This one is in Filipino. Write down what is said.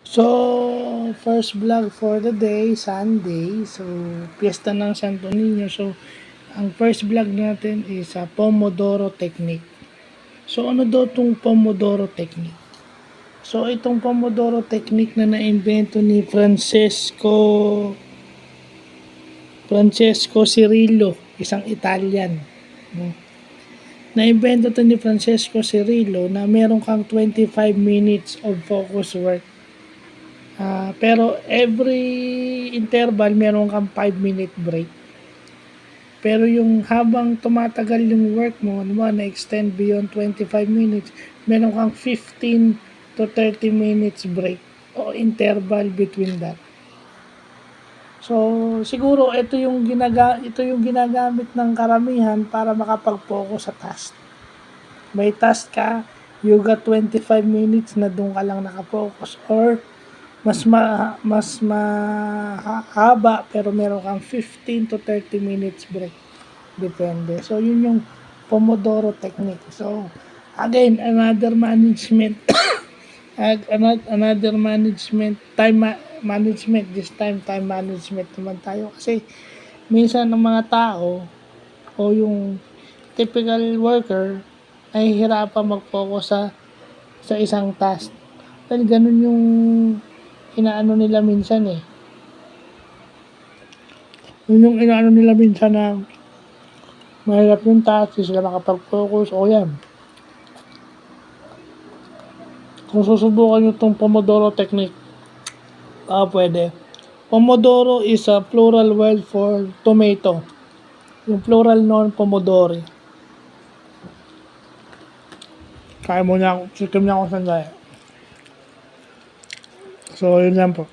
So, first vlog for the day, Sunday. So, piyesta ng Santo Niño. So, ang first vlog natin is Pomodoro Technique. So, ano daw itong Pomodoro Technique? So, itong Pomodoro Technique na na-invento ni Francesco Cirillo, isang Italian. No? Na-invento to ni Francesco Cirillo na meron kang 25 minutes of focus work. Pero every interval meron kang 5-minute break. Pero yung habang tumatagal yung work mo, na-extend beyond 25 minutes, meron kang 15 to 30 minutes break o interval between that. So, siguro ito yung ginagamit ng karamihan para makapag-focus sa task. May task ka, you got 25 minutes na doon ka lang nakafocus, or mas mahaba pero meron kang 15 to 30 minutes break. Depende. So, yun yung Pomodoro technique. So, again, another management time management, this time management naman tayo, kasi minsan ng mga tao o yung typical worker ay hirapan mag-focus sa isang task. Dahil ganun yung inaano nila minsan eh. Yun yung inaano nila minsan na mahirap yung task, sila makapag-focus o yan. Kung susubukan nyo itong Pomodoro technique, pwede. Pomodoro is a plural word for tomato. Yung plural noun, pomodori. Kaya mo na ako, sikim na ako sandali. So, yun lang po.